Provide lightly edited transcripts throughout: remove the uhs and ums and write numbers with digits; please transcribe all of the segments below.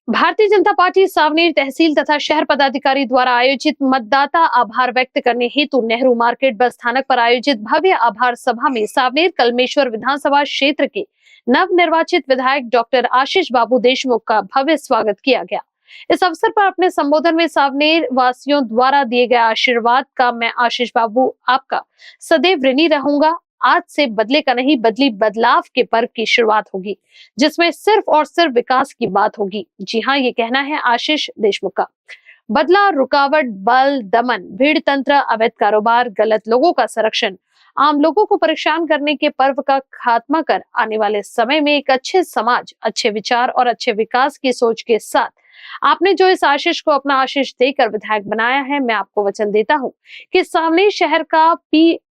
Bharatiya Janata party Saoner तहसील तथा शहर पदाधिकारी द्वारा आयोजित मतदाता आभार व्यक्त करने हेतु नेहरू मार्केट बस स्थानक पर आयोजित भव्य आभार सभा में सावनेर कलमेश्वर विधानसभा क्षेत्र के नव निर्वाचित विधायक डॉक्टर आशीष बाबू देशमुख का भव्य स्वागत किया गया। इस अवसर पर अपने संबोधन में सावनेर वासियों द्वारा दिए गए आशीर्वाद का मैं आशीष बाबू आपका सदैव ऋणी रहूंगा। आज से बदले का नहीं बदली बदलाव के पर्व की शुरुआत होगी, जिसमें सिर्फ और सिर्फ विकास की बात होगी। जी हाँ, ये कहना है आशीष देशमुख का। बदला, रुकावट, बल, दमन, भीड़ तंत्र, अवैध कारोबार, गलत लोगों का संरक्षण, आम लोगों को परेशान करने के पर्व का खात्मा कर आने वाले समय में एक अच्छे समाज, अच्छे विचार और अच्छे विकास की सोच के साथ आपने जो इस आशीष को अपना आशीष देकर विधायक बनाया है, मैं आपको वचन देता हूँ कि सावनेर शहर का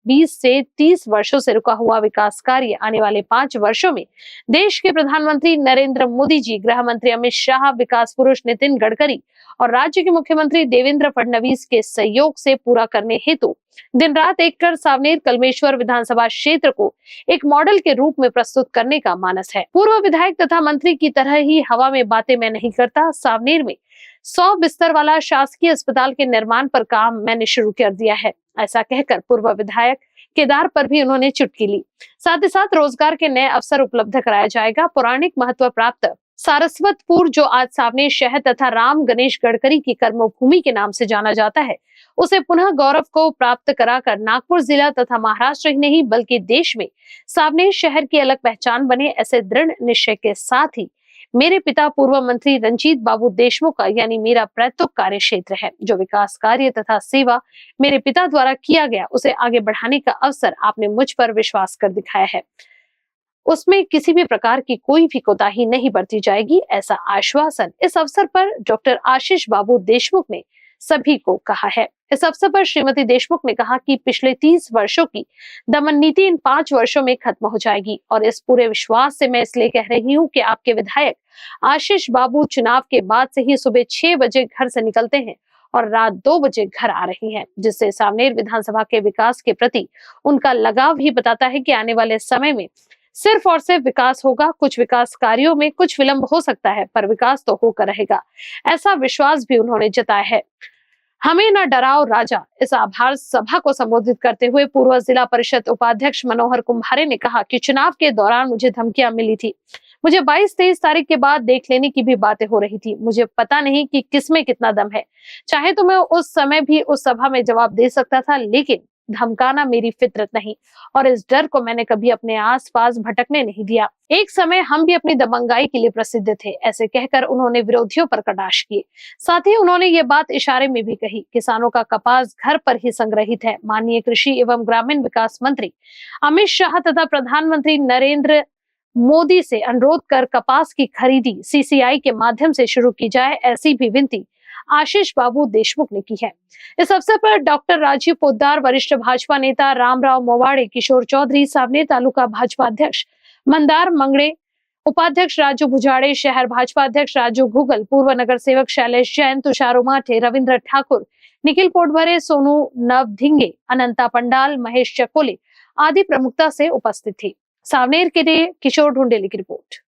20 से 30 वर्षों से रुका हुआ विकास कार्य आने वाले 5 वर्षों में देश के प्रधानमंत्री नरेंद्र मोदी जी, गृह मंत्री अमित शाह, विकास पुरुष नितिन गडकरी और राज्य के मुख्यमंत्री देवेंद्र फडणवीस के सहयोग से पूरा करने हेतु दिन रात एक कर सावनेर कलमेश्वर विधानसभा क्षेत्र को एक मॉडल के रूप में प्रस्तुत करने का मानस है। पूर्व विधायक तथा मंत्री की तरह ही हवा में बातें मैं नहीं करता। सावनेर में 100 बिस्तर वाला शासकीय अस्पताल के निर्माण पर काम मैंने शुरू कर दिया है, ऐसा कहकर पूर्व विधायक केदार पर भी उन्होंने चुटकी ली। साथ ही साथ रोजगार के नए अवसर उपलब्ध कराया जाएगा। पौराणिक महत्व प्राप्त सारस्वतपुर, जो आज सावनेर शहर तथा राम गणेश गडकरी की कर्मभूमि के नाम से जाना जाता है, उसे पुनः गौरव को प्राप्त कराकर नागपुर जिला तथा महाराष्ट्र ही नहीं बल्कि देश में सावनेर शहर की अलग पहचान बने, ऐसे दृढ़ निश्चय के साथ ही मेरे पिता पूर्व मंत्री रंजीत बाबू देशमुख का यानी मेरा प्रैतुक कार्य क्षेत्र है। जो विकास कार्य तथा सेवा मेरे पिता द्वारा किया गया, उसे आगे बढ़ाने का अवसर आपने मुझ पर विश्वास कर दिखाया है। उसमें किसी भी प्रकार की कोई भी कोताही नहीं बरती जाएगी, ऐसा आश्वासन इस अवसर पर डॉक्टर आशीष बाबू देशमुख ने सभी को कहा है। इस अवसर पर श्रीमती देशमुख ने कहा कि पिछले 30 वर्षों की दमन नीति इन 5 वर्षों में खत्म हो जाएगी और इस पूरे विश्वास से मैं इसलिए कह रही हूँ कि आपके विधायक आशीष बाबू चुनाव के बाद से ही सुबह 6 बजे घर से निकलते हैं और रात 2 बजे घर आ रही हैं, जिससे सावनेर विधानसभा के विकास के प्रति उनका लगाव ही बताता है कि आने वाले समय में सिर्फ और सिर्फ विकास होगा। कुछ विकास कार्यों में कुछ विलंब हो सकता है, पर विकास तो होकर रहेगा, ऐसा विश्वास भी उन्होंने जताया है। हमें न डराओ राजा, इस आभार सभा को संबोधित करते हुए पूर्व जिला परिषद उपाध्यक्ष मनोहर कुम्भारे ने कहा कि चुनाव के दौरान मुझे धमकियां मिली थी। मुझे 22-23 तारीख के बाद देख लेने की भी बातें हो रही थी। मुझे पता नहीं कि किसमें कितना दम है। चाहे तो मैं उस समय भी उस सभा में जवाब दे सकता था, लेकिन धमकाना मेरी फितरत नहीं और इस डर को मैंने कभी अपने आसपास भटकने नहीं दिया। एक समय हम भी अपनी दबंगाई के लिए प्रसिद्ध थे, ऐसे कहकर उन्होंने विरोधियों पर कटाक्ष किए। साथ ही उन्होंने ये बात इशारे में भी कही, किसानों का कपास घर पर ही संग्रहित है। माननीय कृषि एवं ग्रामीण विकास मंत्री अमित शाह तथा प्रधानमंत्री नरेंद्र मोदी से अनुरोध कर कपास की खरीदी CCI के माध्यम से शुरू की जाए, ऐसी भी विनती आशीष बाबू देशमुख ने की है। इस अवसर पर डॉक्टर राजीव पोद्दार, वरिष्ठ भाजपा नेता रामराव मोवाड़े, किशोर चौधरी, सावनेर तालुका भाजपा अध्यक्ष मंदार मंगड़े, उपाध्यक्ष राजू भुजाड़े, शहर भाजपा अध्यक्ष राजू घुगल, पूर्व नगर सेवक शैलेश जैन, तुषार उमाठे, रविंद्र ठाकुर, निखिल पोटभरे, सोनू नवधिंगे, अनंता पंडाल, महेश चकोले आदि प्रमुखता से उपस्थित थी। सावनेर के लिए किशोर ढूंढेली की report.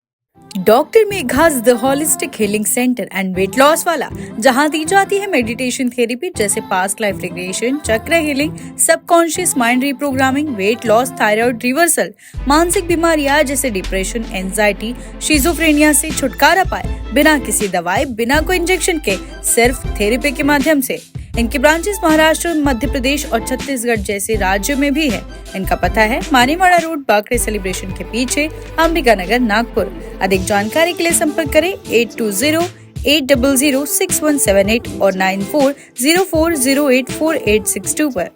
Doctor Megha's the holistic healing centre and weight loss वाला, जहां दी जाती है मेडिटेशन थेरेपी जैसे past life regression, chakra healing, subconscious mind reprogramming, weight loss, thyroid reversal, मानसिक बीमारियां जैसे डिप्रेशन, एंजाइटी, शिजोफ्रेनिया से छुटकारा पाए बिना किसी दवाई, बिना कोई इंजेक्शन के, सिर्फ थेरेपी के माध्यम से। इनके ब्रांचेस महाराष्ट्र, मध्य प्रदेश और छत्तीसगढ़ जैसे राज्यों में भी है। इनका पता है मानीवाड़ा रोड, बाकरे सेलिब्रेशन के पीछे, अंबिका नगर, नागपुर। अधिक जानकारी के लिए संपर्क करें 8208006178 और 9404084862 पर।